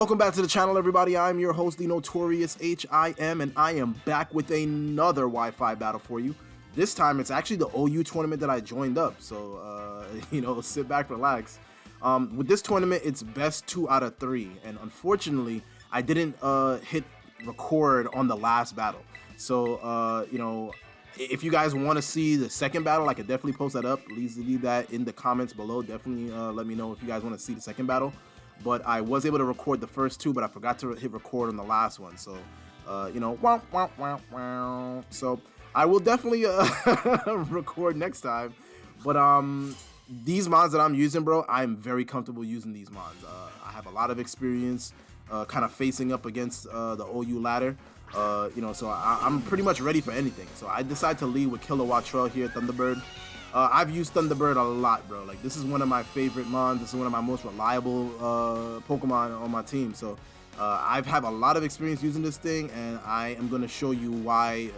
Welcome back to the channel, everybody. I'm your host, the notorious H.I.M, and I am back with another Wi-Fi battle for you. This time, it's actually the OU tournament that I joined up, so, sit back, relax. With this tournament, it's best 2 out of 3, and unfortunately, I didn't hit record on the last battle. So, if you guys want to see the second battle, I could definitely post that up. Please leave that in the comments below. Definitely let me know if you guys want to see the second battle. But I was able to record the first 2, but I forgot to hit record on the last one. So, So I will definitely record next time. But these mods that I'm using, bro, I'm very comfortable using these mods. I have a lot of experience kind of facing up against the OU ladder. So I'm pretty much ready for anything. So I decided to lead with Kilowattrel here, Thunderbird. I've used Thunderbird a lot, bro. Like, this is one of my favorite mons. This is one of my most reliable Pokemon on my team. So I've had a lot of experience using this thing, and I am going to show you why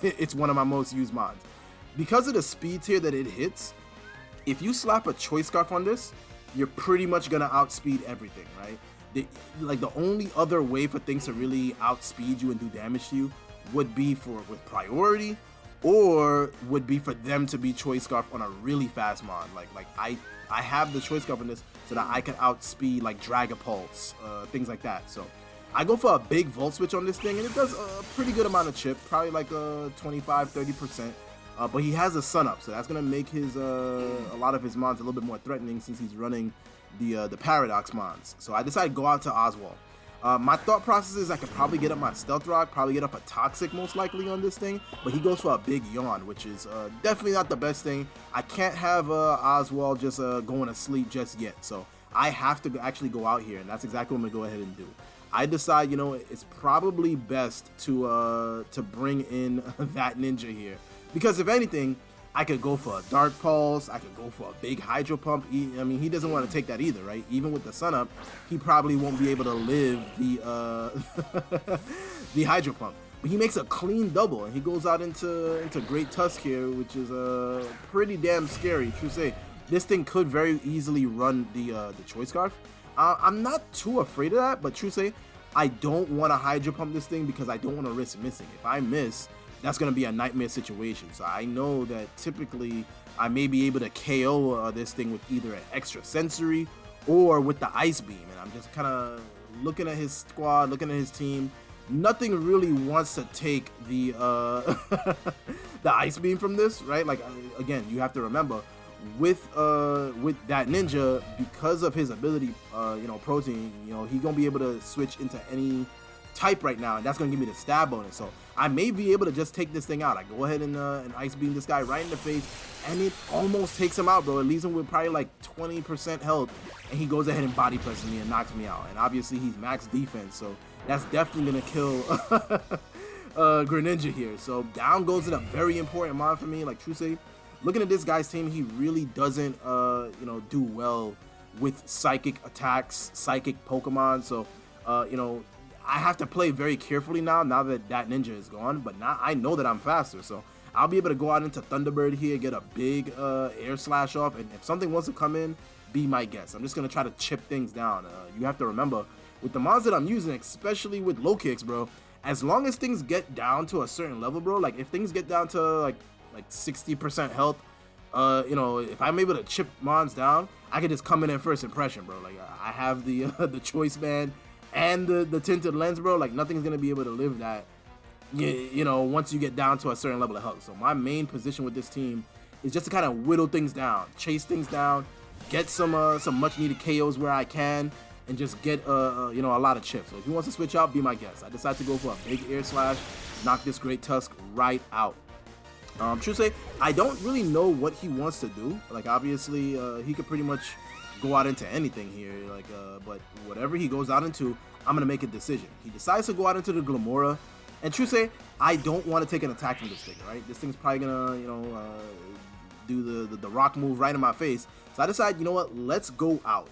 it's one of my most used mons. Because of the speed tier that it hits, if you slap a Choice Scarf on this, you're pretty much going to outspeed everything, right? The only other way for things to really outspeed you and do damage to you would be with priority, or would be for them to be Choice Scarf on a really fast mon. Like I have the Choice Scarf on this so that I can outspeed like Dragapulse, things like that. So I go for a big Volt Switch on this thing, and it does a pretty good amount of chip, probably like 25-30%. But he has a Sun Up, so that's gonna make his a lot of his mons a little bit more threatening since he's running the Paradox mons. So I decided to go out to Oswald. My thought process is I could probably get up my Stealth Rock, probably get up a Toxic most likely on this thing, but he goes for a big Yawn, which is definitely not the best thing. I can't have Oswald just going to sleep just yet, so I have to actually go out here, and that's exactly what I'm going to go ahead and do. I decide, it's probably best to bring in that Ninja here, because if anything, I could go for a Dark Pulse, I could go for a big Hydro Pump. He doesn't want to take that either, right? Even with the Sun Up, he probably won't be able to live the the Hydro Pump. But he makes a clean double, and he goes out into Great Tusk here, which is pretty damn scary. True say, this thing could very easily run the Choice Scarf. I'm not too afraid of that, but true say, I don't want to Hydro Pump this thing because I don't want to risk missing. If I miss, that's going to be a nightmare situation. So I know that typically I may be able to KO this thing with either an Extrasensory or with the Ice Beam. And I'm just kind of looking at his squad, looking at his team. Nothing really wants to take the the Ice Beam from this, right? Like, again, you have to remember, with that Ninja, because of his ability, Protean, he's going to be able to switch into any type right now, and that's gonna give me the stab bonus. So I may be able to just take this thing out. I go ahead and Ice Beam this guy right in the face, and it almost takes him out, bro. It leaves him with probably like 20% health, and he goes ahead and body presses me and knocks me out. And obviously he's max defense, so that's definitely gonna kill Greninja here. So down goes in a very important mon for me. Like, true say, looking at this guy's team, he really doesn't do well with psychic attacks, psychic Pokemon. So I have to play very carefully now that that Ninja is gone, but now I know that I'm faster, so I'll be able to go out into Thunderbird here, get a big Air Slash off, and if something wants to come in, be my guest. I'm just going to try to chip things down. You have to remember, with the mons that I'm using, especially with Lokix, bro, as long as things get down to a certain level, bro, like if things get down to like 60% health, if I'm able to chip mons down, I can just come in first impression, bro. Like, I have the the Choice Band and the Tinted Lens, bro. Like, nothing's gonna be able to live that, once you get down to a certain level of health. So my main position with this team is just to kind of whittle things down, chase things down, get some much needed KOs where I can, and just get a lot of chips. So if he wants to switch out, be my guest. I decided to go for a big Air Slash, knock this Great Tusk right out. True say, I don't really know what he wants to do. Like, obviously, he could pretty much go out into anything here, but whatever he goes out into, I'm gonna make a decision. He decides to go out into the Glamora, and true say, I don't want to take an attack from this thing, right? This thing's probably gonna do the rock move right in my face. So I decide, you know what, let's go out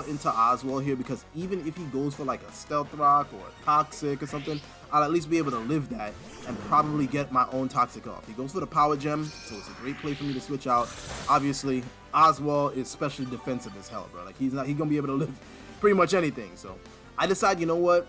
into Oswald here, because even if he goes for like a Stealth Rock or a Toxic or something, I'll at least be able to live that and probably get my own Toxic off. He goes for the Power Gem, so it's a great play for me to switch out. Obviously, Oswald is especially defensive as hell, bro. Like, he's gonna be able to live pretty much anything. So I decide, you know what?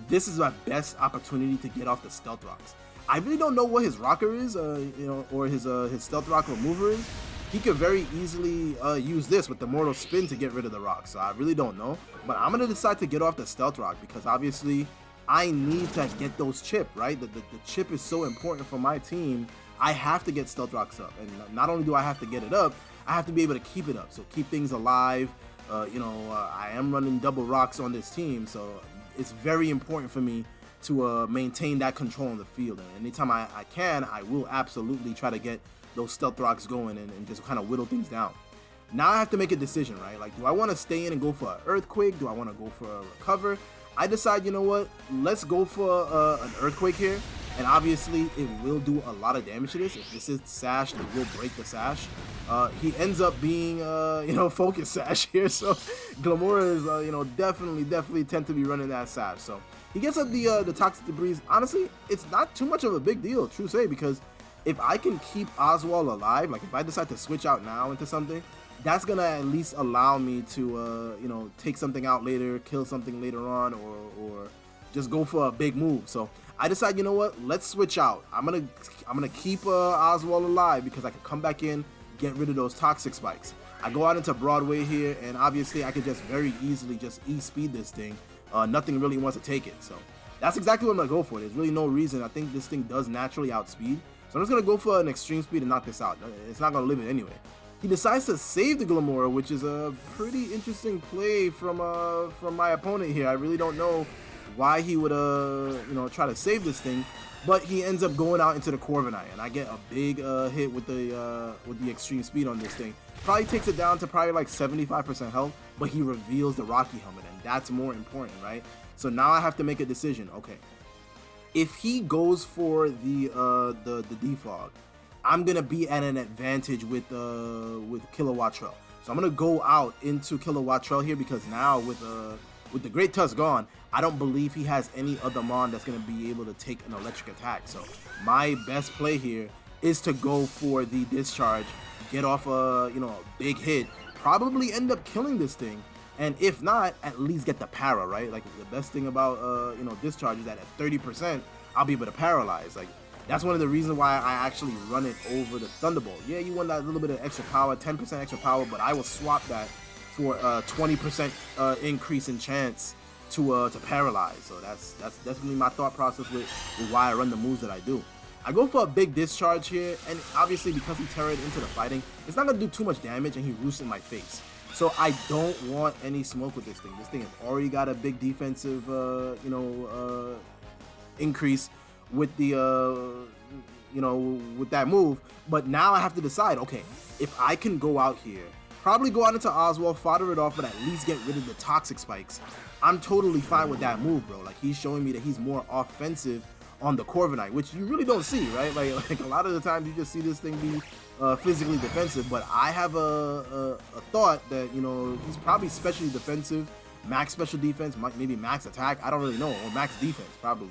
This is my best opportunity to get off the Stealth Rocks. I really don't know what his rocker is, or his Stealth Rock remover is. He could very easily use this with the Mortal Spin to get rid of the rock, so I really don't know. But I'm going to decide to get off the Stealth Rock because obviously I need to get those chip, right? The chip is so important for my team. I have to get Stealth Rocks up, and not only do I have to get it up, I have to be able to keep it up, so keep things alive. I am running double rocks on this team, so it's very important for me to maintain that control on the field. And anytime I can, I will absolutely try to get those Stealth Rocks going and just kind of whittle things down. Now I have to make a decision, right? Like, do I want to stay in and go for an Earthquake? Do I want to go for a Recover? I decide, you know what? Let's go for an Earthquake here. And obviously, it will do a lot of damage to this. If this is Sash, it will break the Sash. He ends up being, Focus Sash here. So Glimmora is, definitely tend to be running that Sash. So he gets up the Toxic Debris. Honestly, it's not too much of a big deal, true say, because if I can keep Oswald alive, like if I decide to switch out now into something, that's gonna at least allow me to, take something out later, kill something later on, or just go for a big move. So I decide, you know what? Let's switch out. I'm gonna keep Oswald alive because I can come back in, get rid of those toxic spikes. I go out into Broadway here, and obviously I could just very easily just E-speed this thing. Nothing really wants to take it, so that's exactly what I'm gonna go for. There's really no reason. I think this thing does naturally outspeed. So I'm just going to go for an extreme speed and knock this out. It's not going to live it anyway. He decides to save the Glimmora, which is a pretty interesting play from my opponent here. I really don't know why he would try to save this thing, but he ends up going out into the Corviknight, and I get a big hit with the extreme speed on this thing. Probably takes it down to probably like 75% health, but he reveals the Rocky Helmet, and that's more important, right? So now I have to make a decision. Okay. If he goes for the defog, I'm gonna be at an advantage with Kilowattrel. So I'm gonna go out into Kilowattrel here because now with the Great Tusk gone, I don't believe he has any other mon that's gonna be able to take an electric attack. So my best play here is to go for the discharge, get off a big hit, probably end up killing this thing. And if not, at least get the para, right? Like, the best thing about, discharge is that at 30%, I'll be able to paralyze. Like, that's one of the reasons why I actually run it over the Thunderbolt. Yeah, you want that little bit of extra power, 10% extra power, but I will swap that for a 20% increase in chance to paralyze. So that's definitely my thought process with why I run the moves that I do. I go for a big discharge here, and obviously because he terrored into the fighting, it's not going to do too much damage, and he roosts in my face. So I don't want any smoke with this thing. This thing has already got a big defensive, increase with the, with that move. But now I have to decide, okay, if I can go out here, probably go out into Oswald, fodder it off, but at least get rid of the toxic spikes, I'm totally fine with that move, bro. Like, he's showing me that he's more offensive on the Corviknight, which you really don't see, right? Like a lot of the times you just see this thing be physically defensive, but I have a thought that, he's probably specially defensive, max special defense, maybe max attack, I don't really know, or max defense, probably.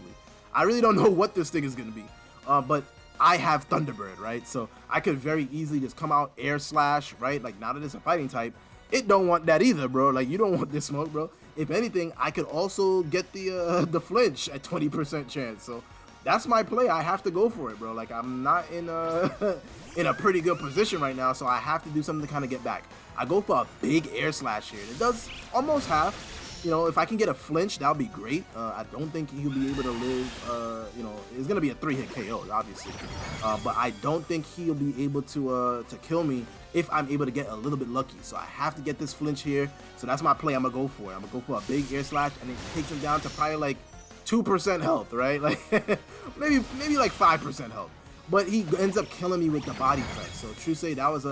I really don't know what this thing is going to be, but I have Thunderbird, right? So I could very easily just come out, air slash, right? Like, now that it's a fighting type, it don't want that either, bro. Like, you don't want this smoke, bro. If anything, I could also get the flinch at 20% chance, so that's my play. I have to go for it, bro. Like, I'm not in a pretty good position right now, so I have to do something to kind of get back. I go for a big air slash here. It does almost half. If I can get a flinch, that would be great. I don't think he'll be able to live. It's gonna be a 3-hit KO, obviously. But I don't think he'll be able to kill me if I'm able to get a little bit lucky. So I have to get this flinch here. So that's my play. I'm gonna go for it. I'm gonna go for a big air slash, and it takes him down to probably like 2% health, right? Like maybe like 5% health. But he ends up killing me with the body press. So true say that was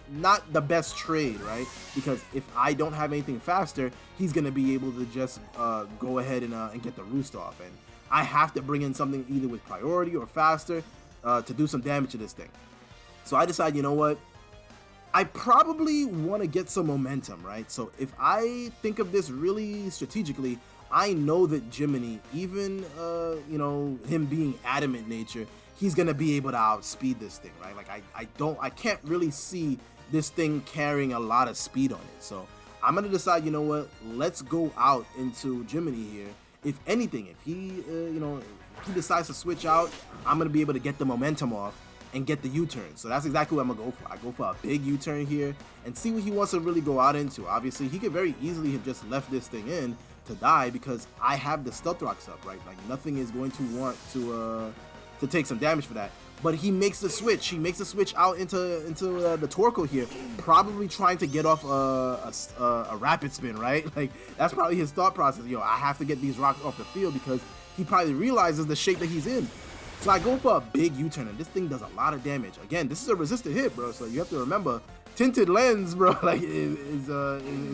not the best trade, right? Because if I don't have anything faster, he's gonna be able to just go ahead and get the Roost off, and I have to bring in something either with priority or faster to do some damage to this thing. So I decide, you know what? I probably want to get some momentum, right? So if I think of this really strategically, I know that Jiminy, even him being Adamant Nature, he's gonna be able to outspeed this thing, right? Like I can't really see this thing carrying a lot of speed on it. So I'm gonna decide, you know what, let's go out into Jiminy here. If anything, if he, if he decides to switch out, I'm gonna be able to get the momentum off and get the U-turn. So that's exactly what I'm gonna go for. I go for a big U-turn here and see what he wants to really go out into. Obviously, he could very easily have just left this thing in to die because I have the Stealth Rocks up, right? Like nothing is going to want to take some damage for that. But he makes the switch. He makes the switch out into the Torkoal here, probably trying to get off a rapid spin, right? Like that's probably his thought process. Yo, I have to get these rocks off the field because he probably realizes the shape that he's in. So I go for a big U-turn, and this thing does a lot of damage. Again, this is a resisted hit, bro. So you have to remember, Tinted Lens, bro, like is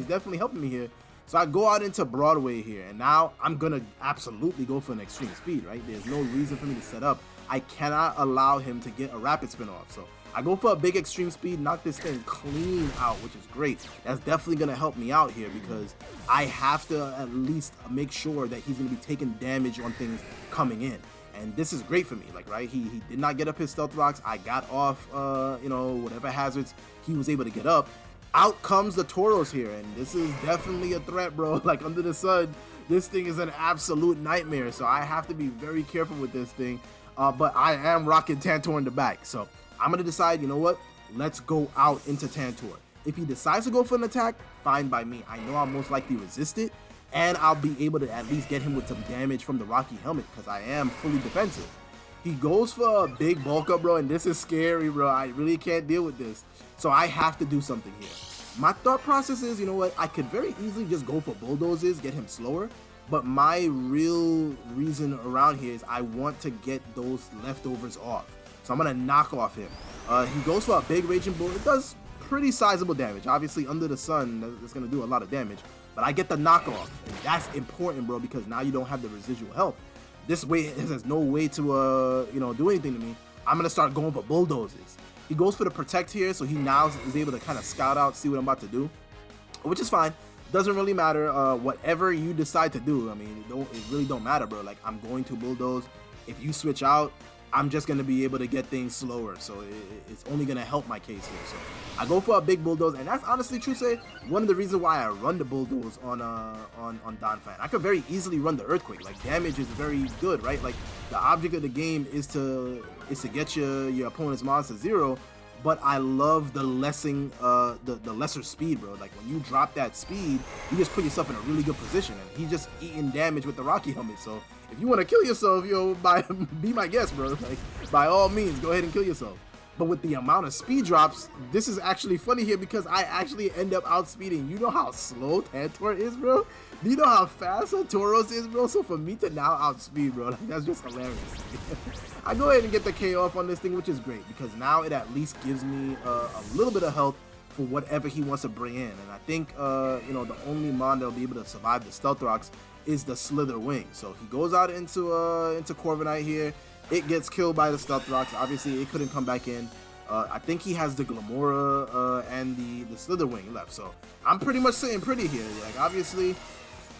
definitely helping me here. So I go out into Broadway here, and now I'm gonna absolutely go for an extreme speed, right? There's no reason for me to set up. I cannot allow him to get a rapid spin off. So I go for a big extreme speed, knock this thing clean out, which is great. That's definitely gonna help me out here because I have to at least make sure that he's gonna be taking damage on things coming in. And this is great for me, like, right? He did not get up his Stealth Rocks. I got off, whatever hazards he was able to get up. Out comes the Tauros here, and this is definitely a threat, bro. Like, under the sun, this thing is an absolute nightmare, so I have to be very careful with this thing. But I am rocking Tantor in the back, so I'm going to decide, you know what? Let's go out into Tantor. If he decides to go for an attack, fine by me. I know I'll most likely resist it, and I'll be able to at least get him with some damage from the Rocky Helmet because I am fully defensive. He goes for a big bulk up, bro, and this is scary, bro. I really can't deal with this. So I have to do something here. My thought process is, you know what? I could very easily just go for Bulldozes, get him slower. But my real reason around here is I want to get those leftovers off. So I'm going to knock off him. He goes for a big Raging Bull. It does pretty sizable damage. Obviously, under the sun, that's going to do a lot of damage. But I get the knockoff, and that's important, bro, because now you don't have the residual health. This way, there's no way to, do anything to me. I'm going to start going for Bulldozes. He goes for the Protect here, so he now is able to kind of scout out, see what I'm about to do, which is fine. Doesn't really matter. Whatever you decide to do, I mean, it really don't matter, bro. Like, I'm going to Bulldoze. If you switch out, I'm just going to be able to get things slower, so it's only going to help my case here. So I go for a big Bulldoze, and that's honestly, true say, one of the reasons why I run the Bulldoze on Donphan. I could very easily run the Earthquake. Like, damage is very good, right? Like, the object of the game is to get your opponent's monster 0, but I love the lesser speed, bro. Like, when you drop that speed, you just put yourself in a really good position, and he's just eating damage with the Rocky Helmet. So if you want to kill yourself, be my guest, bro. Like, by all means, go ahead and kill yourself. But with the amount of speed drops, this is actually funny here because I actually end up outspeeding. You know how slow Tantor is, bro? Do you know how fast a Tauros is, bro? So for me to now outspeed, bro, like, that's just hilarious. I go ahead and get the KO off on this thing, which is great because now it at least gives me a little bit of health for whatever he wants to bring in. And I think, the only mon that'll be able to survive the Stealth Rocks is the Slither Wing. So he goes out into Corviknight here. It gets killed by the Stealth Rocks. Obviously, it couldn't come back in. I think he has the Glamora and the Slither Wing left. So I'm pretty much sitting pretty here. Like, obviously,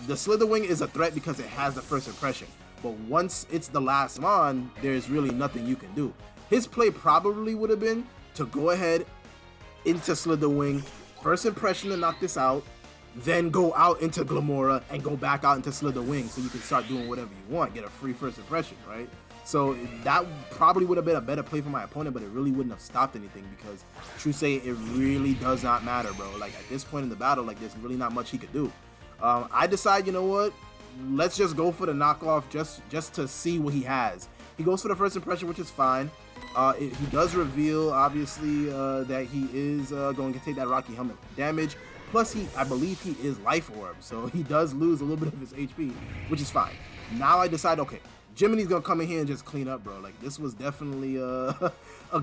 the Slither Wing is a threat because it has the first impression. But once it's the last mon, there's really nothing you can do. His play probably would have been to go ahead into Slither Wing, first impression to knock this out, then go out into Glamora and go back out into Slither Wing so you can start doing whatever you want, get a free first impression, right? So that probably would have been a better play for my opponent, but it really wouldn't have stopped anything because, true say, it really does not matter, bro. Like, at this point in the battle, like, there's really not much he could do. I decide, you know what? Let's just go for the knockoff just to see what he has. He goes for the first impression, which is fine. He does reveal, obviously, that he is going to take that Rocky Helmet damage. Plus, I believe he is Life Orb, so he does lose a little bit of his HP, which is fine. Now I decide, okay, Jiminy's gonna come in here and just clean up, bro. Like, this was definitely a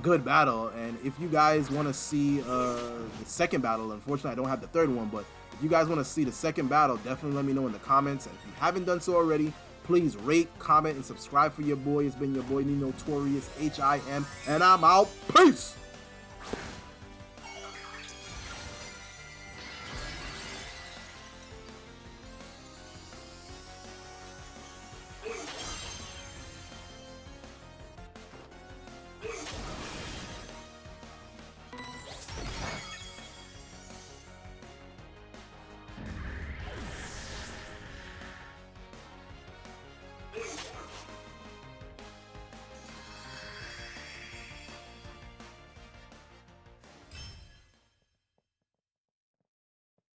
good battle, and if you guys want to see the second battle, unfortunately I don't have the third one, but if you guys want to see the second battle, definitely let me know in the comments. And if you haven't done so already, please rate, comment, and subscribe for your boy. It's been your boy, Notorious H.I.M, and I'm out. Peace!